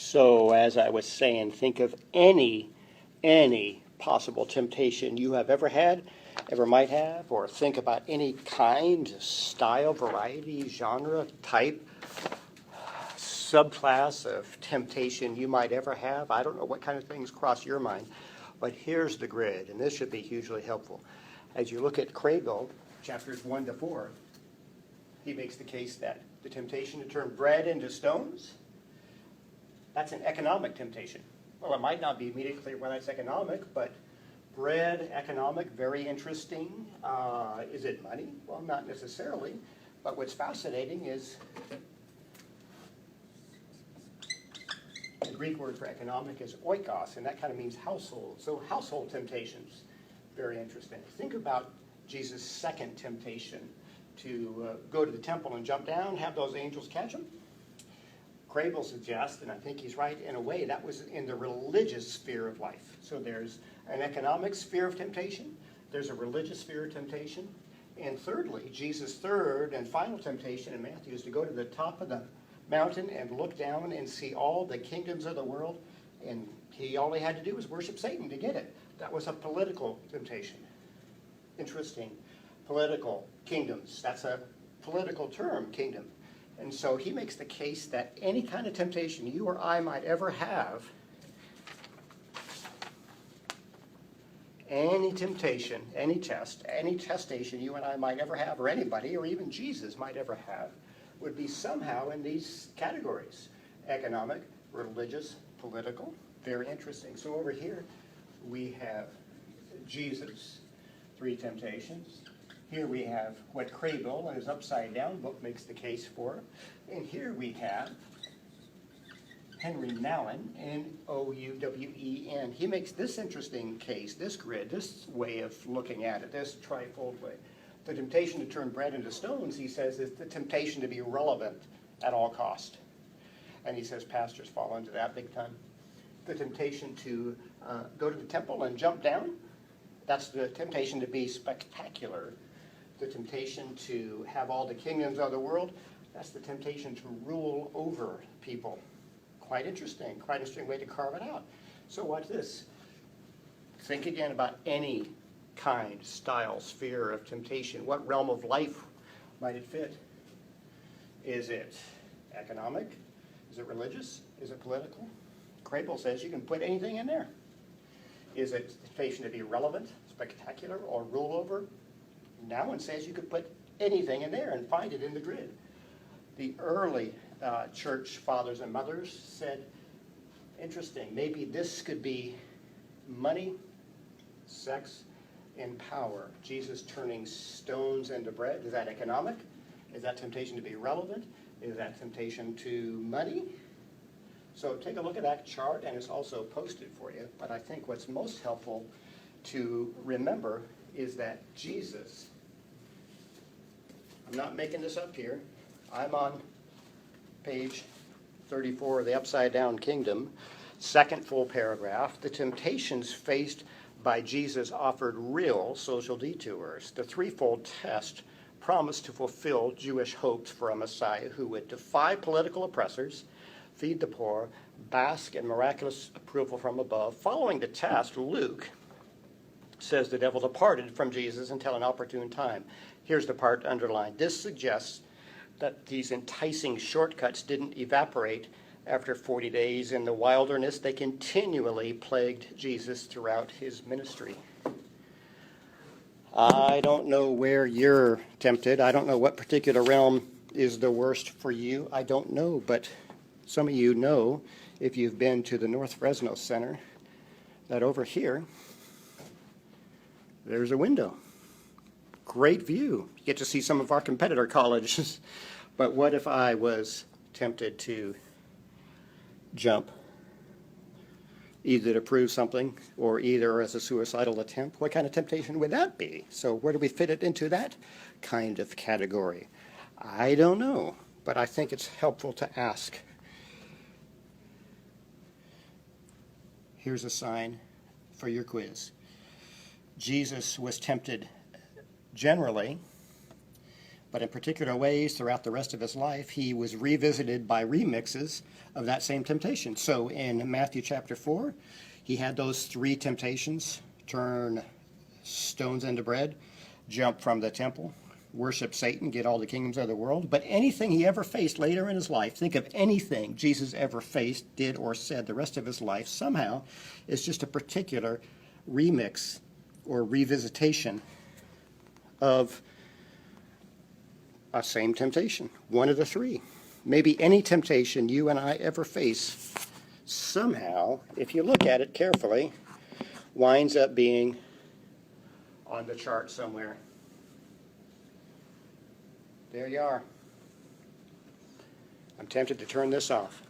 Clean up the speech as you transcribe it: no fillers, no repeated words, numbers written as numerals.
So, as I was saying, think of any possible temptation you have ever had, ever might have, or think about any kind, style, variety, genre, type, subclass of temptation you might ever have. I don't know what kind of things cross your mind, but here's the grid, and this should be hugely helpful. As you look at Crable, chapters 1 to 4, he makes the case that the temptation to turn bread into stones, that's an economic temptation. Well, it might not be immediately clear why that's economic, but bread, economic, very interesting. Is it money? Well, not necessarily. But what's fascinating is the Greek word for economic is oikos, and that kind of means household. So household temptations, very interesting. Think about Jesus' second temptation to go to the temple and jump down, have those angels catch him. Crable suggests, and I think he's right in a way, that was in the religious sphere of life. So there's an economic sphere of temptation, there's a religious sphere of temptation, and thirdly, Jesus' third and final temptation in Matthew is to go to the top of the mountain and look down and see all the kingdoms of the world, and all he had to do was worship Satan to get it. That was a political temptation. Interesting. Political kingdoms. That's a political term, kingdom. And so he makes the case that any kind of temptation you or I might ever have, any temptation, any test, any testation you and I might ever have, or anybody, or even Jesus might ever have, would be somehow in these categories: economic, religious, political. Very interesting. So over here we have Jesus' three temptations. Here we have what Crable, in his Upside Down book, makes the case for. And here we have Henry Nouwen, Nouwen. He makes this interesting case, this grid, this way of looking at it, this trifold way. The temptation to turn bread into stones, he says, is the temptation to be relevant at all cost. And he says pastors fall into that big time. The temptation to go to the temple and jump down, that's the temptation to be spectacular. The temptation to have all the kingdoms of the world, that's the temptation to rule over people. Quite interesting way to carve it out. So watch this. Think again about any kind, style, sphere of temptation. What realm of life might it fit? Is it economic? Is it religious? Is it political? Crable says you can put anything in there. Is it temptation to be relevant, spectacular, or rule over? Nouwen says you could put anything in there and find it in the grid. The early church fathers and mothers said, interesting, maybe this could be money, sex, and power. Jesus turning stones into bread. Is that economic? Is that temptation to be relevant? Is that temptation to money? So take a look at that chart, and it's also posted for you. But I think what's most helpful to remember is that Jesus, I'm not making this up here, I'm on page 34 of the Upside Down Kingdom, second full paragraph. The temptations faced by Jesus offered real social detours. The threefold test promised to fulfill Jewish hopes for a Messiah who would defy political oppressors, feed the poor, bask in miraculous approval from above. Following the test, Luke says the devil departed from Jesus until an opportune time. Here's the part underlined. This suggests that these enticing shortcuts didn't evaporate after 40 days in the wilderness. They continually plagued Jesus throughout his ministry. I don't know where you're tempted. I don't know what particular realm is the worst for you. I don't know, but some of you know, if you've been to the North Fresno Center, that over here, there's a window. Great view. You get to see some of our competitor colleges. But what if I was tempted to jump, either to prove something or either as a suicidal attempt? What kind of temptation would that be? So where do we fit it into that kind of category? I don't know, but I think it's helpful to ask. Here's a sign for your quiz. Jesus was tempted generally, but in particular ways throughout the rest of his life, he was revisited by remixes of that same temptation. So in Matthew chapter 4, he had those 3 temptations: turn stones into bread, jump from the temple, worship Satan, get all the kingdoms of the world. But anything he ever faced later in his life, think of anything Jesus ever faced, did, or said the rest of his life, somehow is just a particular remix or revisitation of a same temptation, one of the 3. Maybe any temptation you and I ever face, somehow, if you look at it carefully, winds up being on the chart somewhere. There you are. I'm tempted to turn this off.